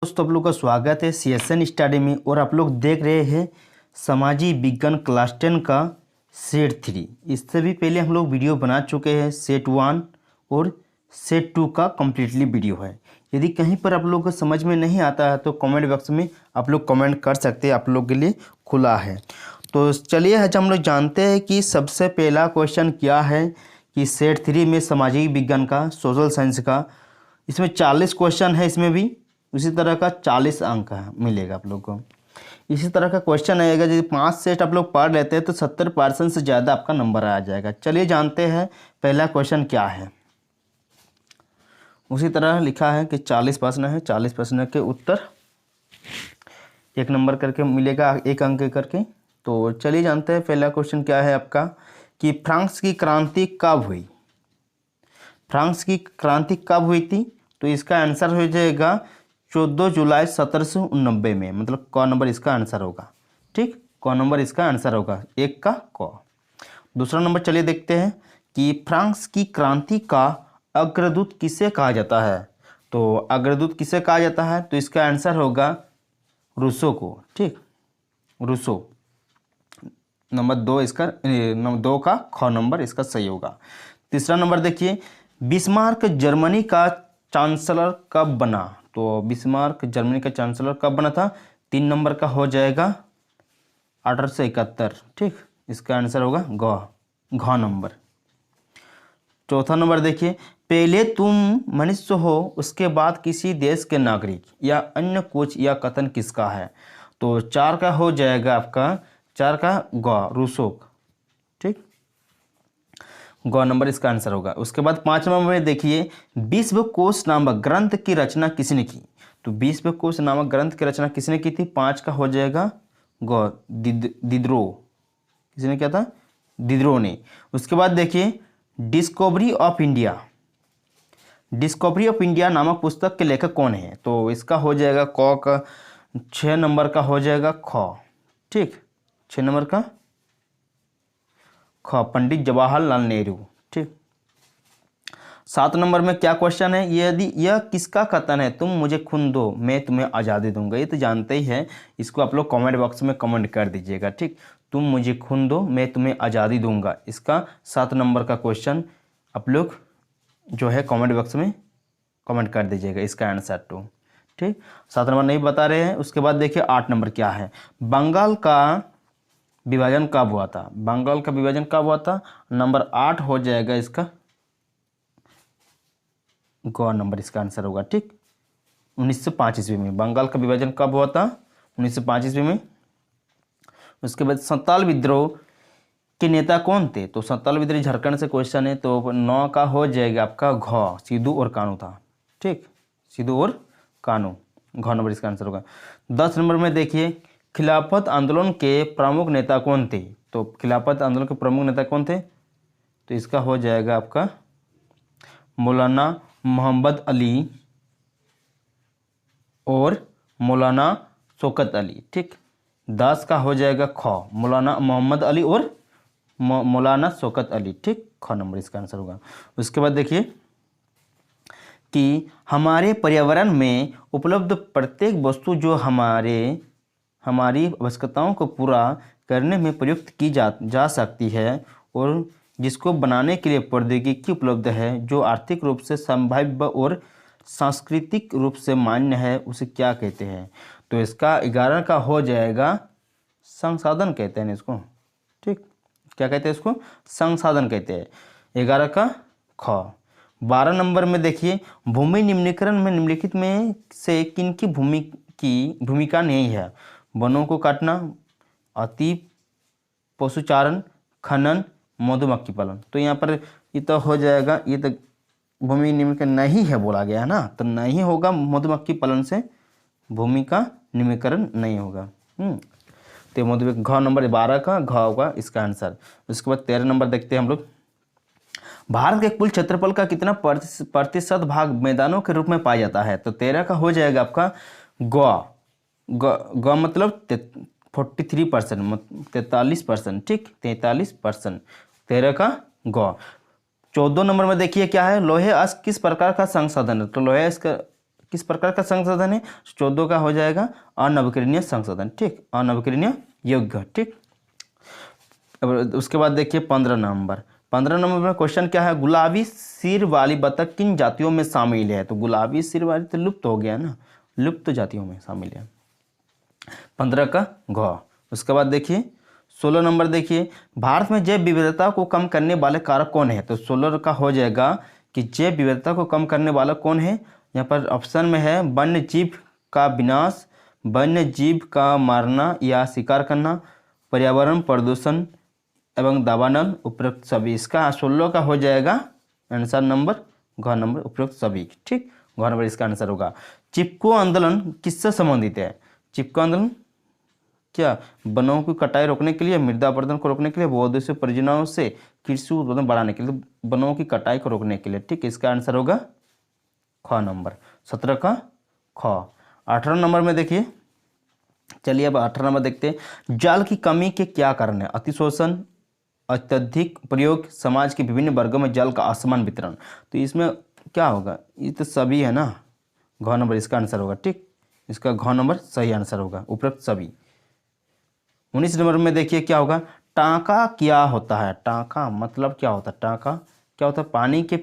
दोस्तों आप लोग का स्वागत है CSN स्टडी में। और आप लोग देख रहे हैं सामाजिक विज्ञान क्लास 10 का सेट 3। इससे भी पहले हम लोग वीडियो बना चुके हैं। सेट 1 और सेट 2 का कम्प्लीटली वीडियो है। यदि कहीं पर आप लोग को समझ में नहीं आता है तो कमेंट बॉक्स में आप लोग कमेंट कर सकते हैं, आप लोग के लिए खुला है। तो चलिए आज हम लोग जानते हैं कि सबसे पहला क्वेश्चन क्या है कि सेट 3 में सामाजिक विज्ञान का, सोशल साइंस का, इसमें 40 क्वेश्चन है। इसमें भी उसी तरह का 40 अंक है मिलेगा आप लोग को। इसी तरह का क्वेश्चन आएगा। यदि 5 सेट आप लोग पढ़ लेते हैं तो 70% से ज़्यादा आपका नंबर आ जाएगा। चलिए जानते हैं पहला क्वेश्चन क्या है। उसी तरह लिखा है कि 40 प्रश्न है, 40 प्रश्न के उत्तर 1 नंबर करके मिलेगा, 1 अंक करके। तो चलिए जानते हैं पहला क्वेश्चन क्या है आपका कि फ्रांस की क्रांति कब हुई। फ्रांस की क्रांति कब हुई थी? तो इसका आंसर हो जाएगा 14 जुलाई 1789 में। मतलब क नंबर इसका आंसर होगा। ठीक, क नंबर इसका आंसर होगा, 1 का क। दूसरा नंबर चलिए देखते हैं कि फ्रांस की क्रांति का अग्रदूत किसे कहा जाता है। तो अग्रदूत किसे कहा जाता है? तो इसका आंसर होगा रूसो को। ठीक, रूसो। नंबर 2 इसका, 2 का ख नंबर इसका सही होगा। तीसरा नंबर देखिए, बिस्मार्क जर्मनी का चांसलर कब बना। तो बिस्मार्क जर्मनी का चांसलर कब बना था? 3 नंबर का हो जाएगा 1871। ठीक, इसका आंसर होगा घ नंबर। चौथा नंबर देखिए, पहले तुम मनुष्य हो उसके बाद किसी देश के नागरिक या अन्य कुछ या कथन किसका है। तो 4 का हो जाएगा आपका, 4 का ग, रूसो। ठीक, ग नंबर इसका आंसर होगा। उसके बाद 5 नंबर में देखिए, विश्वकोश नामक ग्रंथ की रचना किसने की। तो विश्वकोश नामक ग्रंथ की रचना किसने की थी? 5 का हो जाएगा ग, दिद्रो। किसने किया था? दिद्रो ने। उसके बाद देखिए, discovery of India, discovery of India नामक पुस्तक के लेखक कौन है। तो इसका हो जाएगा क का 6 नंबर का हो जाएगा ख। ठीक, 6 नंबर का ख, पंडित जवाहरलाल नेहरू। ठीक, 7 नंबर में क्या क्वेश्चन है, यदि यह किसका कथन है, तुम मुझे खून दो मैं तुम्हें आज़ादी दूंगा। ये तो जानते ही है, इसको आप लोग कमेंट बॉक्स में कमेंट कर दीजिएगा। ठीक, तुम मुझे खून दो मैं तुम्हें आज़ादी दूंगा, इसका 7 नंबर का क्वेश्चन आप लोग जो है कमेंट बॉक्स में कमेंट कर दीजिएगा, इसका आंसर 2। ठीक, 7 नंबर नहीं बता रहे हैं। उसके बाद देखिए 8 नंबर क्या है, बंगाल का विभाजन कब हुआ था। बंगाल का विभाजन कब हुआ था? नंबर 8 हो जाएगा इसका ग नंबर इसका आंसर होगा। ठीक, 1905 ईस्वी में बंगाल का विभाजन कब हुआ था? 1905 ईस्वी में। उसके बाद संताल विद्रोह के नेता कौन थे। तो संताल विद्रोह झारखंड से क्वेश्चन है। तो 9 का हो जाएगा आपका घ, सिद्धू और कानू था। ठीक, सिद्धू और कानू, घ नंबर इसका आंसर होगा। 10 नंबर में देखिए, खिलाफत आंदोलन के प्रमुख नेता कौन थे। तो खिलाफत आंदोलन के प्रमुख नेता कौन थे? तो इसका हो जाएगा आपका मौलाना मोहम्मद अली और मौलाना शौकत अली। ठीक, 10 का हो जाएगा ख, मौलाना मोहम्मद अली और मौलाना शौकत अली। ठीक, ख नंबर इसका आंसर होगा। उसके बाद देखिए कि हमारे पर्यावरण में उपलब्ध प्रत्येक वस्तु जो हमारी आवश्यकताओं को पूरा करने में प्रयुक्त की जा सकती है और जिसको बनाने के लिए प्रौद्योगिकी उपलब्ध है, जो आर्थिक रूप से संभाव्य और सांस्कृतिक रूप से मान्य है, उसे क्या कहते हैं। तो इसका 11 का हो जाएगा संसाधन कहते हैं इसको। ठीक, क्या कहते हैं इसको? संसाधन कहते हैं। 11 का ख। 12 नंबर में देखिए, भूमि निम्नीकरण में निम्नलिखित में से किनकी भूमिका नहीं है। वनों को काटना, अति पशुचारण, खनन, मधुमक्खी पालन। तो यहाँ पर ये तो हो जाएगा, ये तो भूमि निम्नीकरण नहीं है बोला गया है ना, तो नहीं होगा। मधुमक्खी पालन से भूमि का निम्नीकरण नहीं होगा। तो मधुमक्खी, घ नंबर 12 का घ होगा इसका आंसर। उसके बाद 13 नंबर देखते हैं हम लोग, भारत के कुल क्षेत्रफल का कितना प्रतिशत भाग मैदानों के रूप में पाया जाता है। तो 13 का हो जाएगा आपका ग मतलब 43%, 43%। ठीक, 43%, 13 का ग। 14 नंबर में देखिए क्या है, लोहे अयस्क किस प्रकार का संसाधन है। तो लोहे अयस्क किस प्रकार का संशोधन है? 14 का हो जाएगा अनवीकरणीय संशोधन, ठीक, अनवीकरणीय योग्य, ठीक। अब उसके बाद देखिए 15 नंबर में क्वेश्चन क्या है, गुलाबी सिर वाली बतख किन जातियों में शामिल है? तो गुलाबी सिर वाली तो लुप्त हो गया ना, लुप्त जातियों में शामिल है। 15 का घ। उसके बाद देखिए 16 नंबर देखिए, भारत में जैव विविधता को कम करने वाले कारक कौन है? तो 16 का हो जाएगा कि जैव विविधता को कम करने वाला कौन है? यहाँ पर ऑप्शन में है वन्य जीव का विनाश, वन्य जीव का मारना या शिकार करना, पर्यावरण प्रदूषण एवं दावानल, उपरोक्त सभी। इसका 16 का हो जाएगा आंसर नंबर घ नंबर, उपरोक्त सभी, ठीक, घ नंबर इसका आंसर होगा। चिपको आंदोलन किससे संबंधित है? चिपको आंदोलन क्या? वनों की कटाई रोकने के लिए, मृदा अपरदन को रोकने के लिए, बहुउद्देशीय परियोजनाओं से कृषि उत्पादन बढ़ाने के लिए, वनों की कटाई को रोकने के लिए, ठीक, इसका आंसर होगा ख नंबर। 17 का ख। 18 नंबर में देखिए, चलिए अब 18 नंबर देखते हैं, जल की कमी के क्या कारण है? अतिशोषण, अत्यधिक प्रयोग, समाज के विभिन्न वर्गों में जल का असमान वितरण। तो इसमें क्या होगा? ये तो सभी है ना, घ नंबर इसका आंसर होगा, ठीक, इसका घ नंबर सही आंसर होगा, उपरोक्त सभी। 19 नंबर में देखिए क्या होगा, टाँका क्या होता है? टाँका मतलब क्या होता है? टाँका क्या होता है? पानी के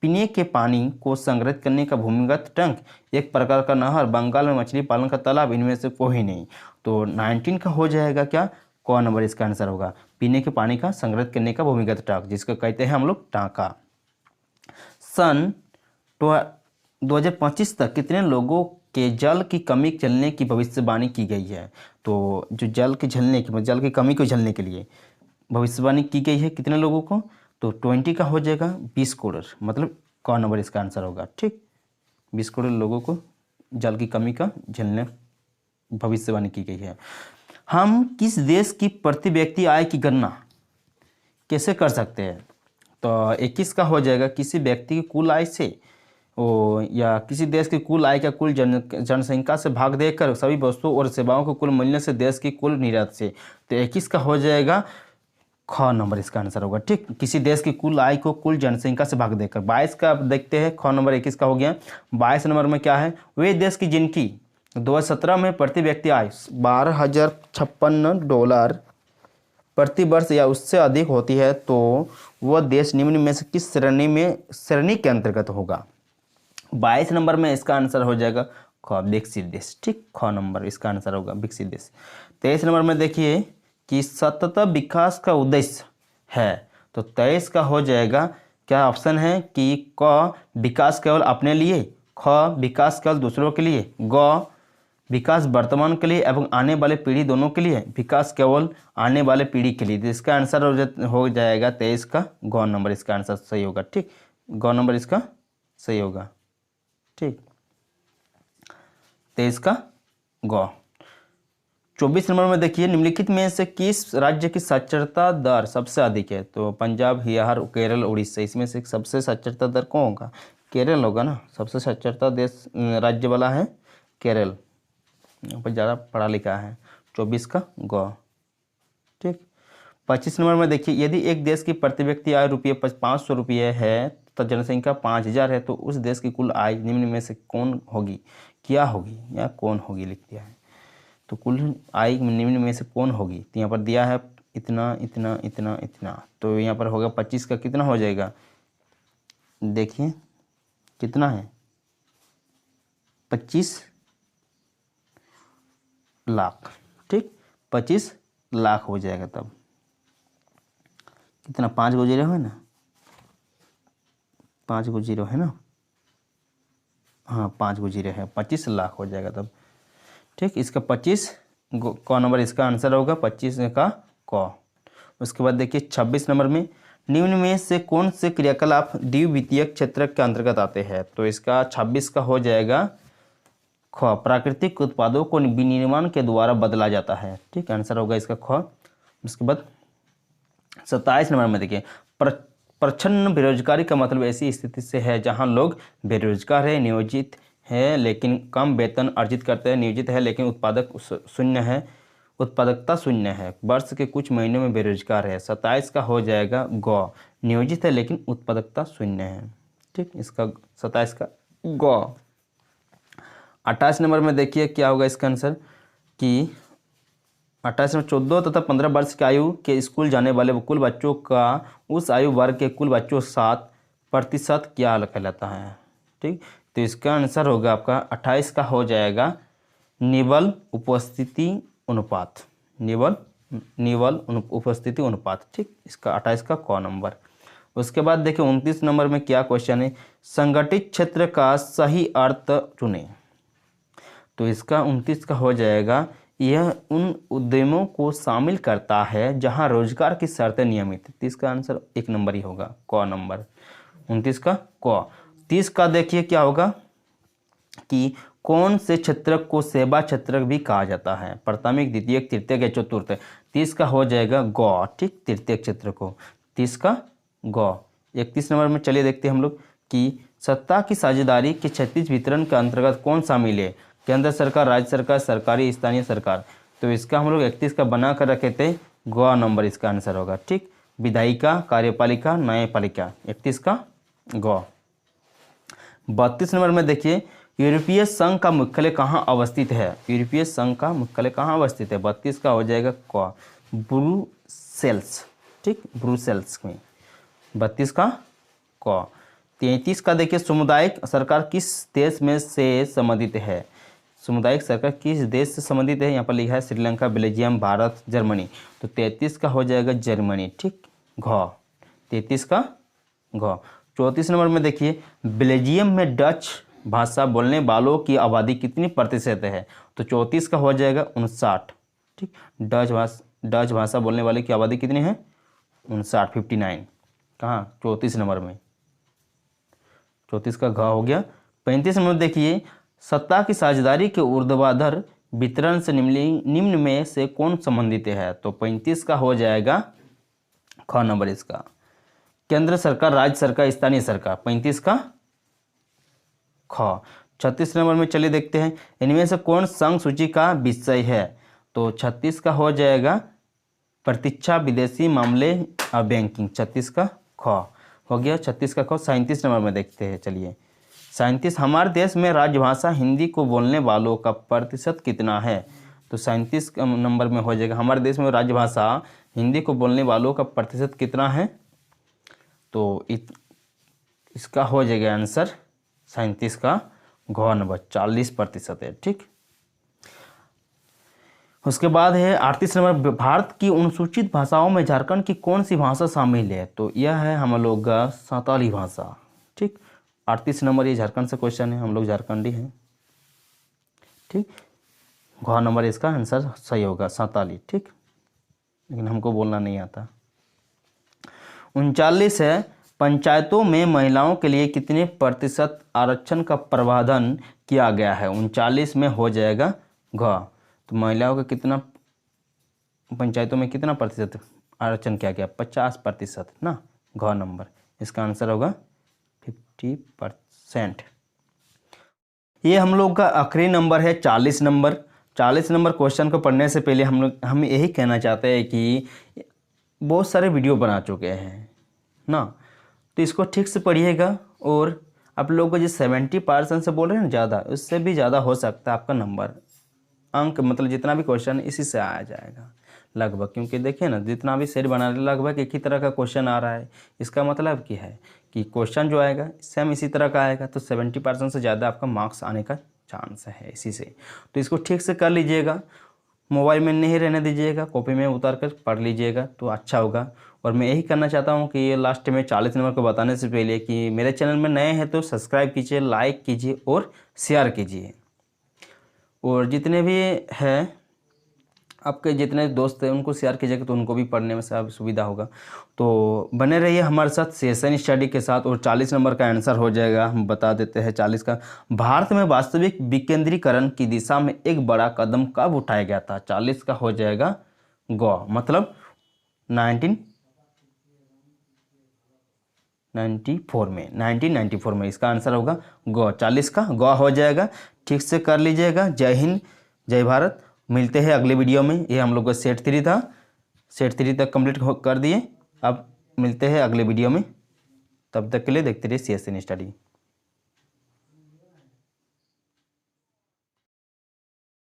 पीने के पानी को संग्रहित करने का भूमिगत टैंक, एक प्रकार का नहर, बंगाल में मछली पालन का तालाब, इनमें से कोई नहीं। तो 19 का हो जाएगा क्या? क नंबर इसका आंसर होगा, पीने के पानी का संग्रहित करने का भूमिगत टैंक, जिसको कहते हैं हम लोग टाँका। सन 2025 तक कितने लोगों के जल की कमी झेलने की भविष्यवाणी की गई है? तो जो जल के झेलने की, जल की कमी को झेलने के लिए भविष्यवाणी की गई है कितने लोगों को? तो 20 का हो जाएगा 20 करोड़, मतलब क नंबर इसका आंसर होगा, ठीक, 20 करोड़ लोगों को जल की कमी का झेलने भविष्यवाणी की गई है। हम किस देश की प्रति व्यक्ति आय की गणना कैसे कर सकते हैं? तो 21 का हो जाएगा किसी व्यक्ति की कुल आय से या किसी देश की कुल आय का कुल जनसंख्या से भाग देकर सभी वस्तुओं और सेवाओं के कुल मूल्य से देश की कुल निर्यात से। तो 21 का हो जाएगा ख नंबर इसका आंसर होगा, ठीक, किसी देश की कुल आय को कुल जनसंख्या से भाग देकर। 22 का देखते हैं, ख नंबर 21 का हो गया। 22 नंबर में क्या है, वे देश की जिनकी 2017 में प्रति व्यक्ति आय $12,056 प्रति वर्ष या उससे अधिक होती है, तो वह देश निम्न में से किस श्रेणी के अंतर्गत होगा? 22 नंबर में इसका आंसर हो जाएगा ख, विकसित देश, ठीक, ख नंबर इसका आंसर होगा, विकसित देश। 23 नंबर में देखिए कि सतत विकास का उद्देश्य है, तो 23 का हो जाएगा क्या? ऑप्शन है कि क विकास केवल अपने लिए, ख विकास केवल दूसरों के लिए, ग विकास वर्तमान के लिए एवं आने वाले पीढ़ी दोनों के लिए, विकास केवल आने वाले पीढ़ी के लिए। तो इसका आंसर हो जाएगा 23 का ग नंबर इसका आंसर सही होगा, ठीक, ग नंबर इसका सही होगा, ठीक, 23 का ग। 24 नंबर में देखिए, निम्नलिखित में से किस राज्य की साक्षरता दर सबसे अधिक है? तो पंजाब, बिहार, केरल, उड़ीसा, इसमें से सबसे साक्षरता दर कौन होगा? केरल होगा ना, सबसे साक्षरता देश राज्य वाला है केरल, यहाँ पर ज़्यादा पढ़ा लिखा है। 24 का ग, ठीक। 25 नंबर में देखिए, यदि एक देश की प्रति व्यक्ति आय ₹500 है तो जनसंख्या 5000 है, तो उस देश की कुल आय निम्न में से कौन होगी, क्या होगी या कौन होगी लिख दिया है। तो कुल आय निम्न में से कौन होगी? तो यहाँ पर दिया है इतना इतना इतना इतना, तो यहाँ पर होगा 25 का कितना हो जाएगा? देखिए कितना है, 25 लाख, ठीक, 25 लाख हो जाएगा। तब कितना, 5 गो जीरो है ना, 5 गो जीरो है ना, हाँ 5 गो जीरो है, 25 लाख हो जाएगा तब, ठीक। इसका 25 क नंबर इसका आंसर होगा, 25 का क। उसके बाद देखिए 26 नंबर में, निम्न में से कौन से क्रियाकलाप द्विविधीय क्षेत्र के अंतर्गत आते हैं? तो इसका 26 का हो जाएगा ख, प्राकृतिक उत्पादों को विनिर्माण के द्वारा बदला जाता है, ठीक, आंसर होगा इसका ख। उसके बाद 27 नंबर में देखिए, प्रच्छन्न बेरोजगारी का मतलब ऐसी स्थिति से है जहां लोग बेरोजगार है, नियोजित है लेकिन कम वेतन अर्जित करते हैं, नियोजित है लेकिन उत्पादकता शून्य है, वर्ष के कुछ महीनों में बेरोजगार है। 27 का हो जाएगा ग, नियोजित है लेकिन उत्पादकता शून्य है, ठीक, इसका 27 का ग। 28 नंबर में देखिए क्या होगा इसका आंसर कि 28 में 14 तथा 15 वर्ष की आयु के स्कूल जाने वाले कुल बच्चों का उस आयु वर्ग के कुल बच्चों 7% क्या कहलाता है। ठीक, तो इसका आंसर होगा आपका 28 का हो जाएगा निवल उपस्थिति अनुपात, निवल उपस्थिति अनुपात। ठीक, इसका 28 का क नंबर। उसके बाद देखिए 29 नंबर में क्या क्वेश्चन है, संगठित क्षेत्र का सही अर्थ चुनें। तो इसका 29 का हो जाएगा यह उन उद्यमों को शामिल करता है जहां रोजगार की शर्तें नियमित। 30 का आंसर 1 नंबर ही होगा, क नंबर। 29 का क। 30 का देखिए क्या होगा कि कौन से क्षेत्र को सेवा क्षेत्र भी कहा जाता है, प्राथमिक, द्वितीयक, तृतीयक या चतुर्थ। 30 का हो जाएगा ग। ठीक, तृतीयक क्षेत्र को 30 का ग। 31 नंबर में चलिए देखते हैं हम लोग कि सत्ता की साझेदारी के क्षैतिज वितरण के अंतर्गत कौन शामिल है, केंद्र सरकार, राज्य सरकार, सरकारी स्थानीय सरकार। तो इसका हम लोग 31 का बना कर रखे थे, ग नंबर इसका आंसर होगा। ठीक, विधायिका, कार्यपालिका, न्यायपालिका, 31 का ग। 32 नंबर में देखिए यूरोपीय संघ का मुख्यालय कहाँ अवस्थित है, यूरोपीय संघ का मुख्यालय कहाँ अवस्थित है। 32 का हो जाएगा क, ब्रुसेल्स। ठीक, ब्रुसेल्स में 32 का क। 33 का देखिए सामुदायिक सरकार किस देश में से संबंधित है, सामुदायिक सरकार किस देश से संबंधित है। यहाँ पर लिखा है श्रीलंका, बेल्जियम, भारत, जर्मनी। तो 33 का हो जाएगा जर्मनी। ठीक, घ। 33 का घ। 34 नंबर में देखिए बेल्जियम में डच भाषा बोलने वालों की आबादी कितनी प्रतिशत है। तो 34 का हो जाएगा 59। ठीक, डच भाषा बोलने वाले की आबादी कितनी है, 59, 59। कहाँ, 34 नंबर में। 34 का घ हो गया। 35 नंबर देखिए सत्ता की साझेदारी के ऊर्ध्वाधर वितरण से निम्न में से कौन संबंधित है। तो 35 का हो जाएगा ख नंबर इसका, केंद्र सरकार, राज्य सरकार, स्थानीय सरकार। 35 का ख। 36 नंबर में चलिए देखते हैं इनमें से कौन संघ सूची का विषय है। तो 36 का हो जाएगा प्रतीक्षा, विदेशी मामले और बैंकिंग। 36 का ख हो गया। 36 का ख। 37 नंबर में देखते हैं चलिए 37, हमारे देश में राजभाषा हिंदी को बोलने वालों का प्रतिशत कितना है। तो 37 नंबर में हो जाएगा हमारे देश में राजभाषा हिंदी को बोलने वालों का प्रतिशत कितना है। तो इसका हो जाएगा आंसर 37 का घ नंबर, 40% है। ठीक, उसके बाद है 38 नंबर, भारत की अनुसूचित भाषाओं में झारखंड की कौन सी भाषा शामिल है। तो यह है हम लोग का संताली भाषा। ठीक, 38 नंबर ये झारखंड से क्वेश्चन है, हम लोग झारखंडी हैं। ठीक, घ नंबर इसका आंसर सही होगा, संताली। ठीक, लेकिन हमको बोलना नहीं आता। 39 है, पंचायतों में महिलाओं के लिए कितने प्रतिशत आरक्षण का प्रावधान किया गया है। 39 में हो जाएगा घ। तो महिलाओं का कितना, पंचायतों में कितना प्रतिशत आरक्षण किया गया, 50% ना, घ नंबर इसका आंसर होगा 50%। ये हम लोग का आखिरी नंबर है 40 नंबर। 40 नंबर क्वेश्चन को पढ़ने से पहले हम यही कहना चाहते हैं कि बहुत सारे वीडियो बना चुके हैं ना, तो इसको ठीक से पढ़िएगा। और आप लोगों को जो 70% से बोल रहे हैं ना ज़्यादा, उससे भी ज़्यादा हो सकता है आपका नंबर, अंक मतलब जितना भी क्वेश्चन इसी से आ जाएगा लगभग। क्योंकि देखिए ना जितना भी सेट बना रहे लगभग एक ही तरह का क्वेश्चन आ रहा है। इसका मतलब क्या है कि क्वेश्चन जो आएगा सेम इसी तरह का आएगा, तो 70% से ज़्यादा आपका मार्क्स आने का चांस है इसी से। तो इसको ठीक से कर लीजिएगा, मोबाइल में नहीं रहने दीजिएगा, कॉपी में उतार कर पढ़ लीजिएगा तो अच्छा होगा। और मैं यही करना चाहता हूँ कि ये लास्ट में 40 नंबर को बताने से पहले कि मेरे चैनल में नए हैं तो सब्सक्राइब कीजिए, लाइक कीजिए और शेयर कीजिए। और जितने भी हैं आपके जितने दोस्त हैं उनको शेयर कीजिएगा तो उनको भी पढ़ने में सब सुविधा होगा। तो बने रहिए हमारे साथ सेशन स्टडी के साथ। और 40 नंबर का आंसर हो जाएगा, हम बता देते हैं 40 का, भारत में वास्तविक विकेंद्रीकरण की दिशा में एक बड़ा कदम कब उठाया गया था। 40 का हो जाएगा ग, मतलब 1994 में इसका आंसर होगा ग। 40 का ग हो जाएगा। ठीक से कर लीजिएगा। जय हिंद, जय भारत। मिलते हैं अगले वीडियो में। ये हम लोग का सेट 3 था, सेट 3 तक कंप्लीट कर दिए। अब मिलते हैं अगले वीडियो में, तब तक के लिए देखते रहिए CSN स्टडी।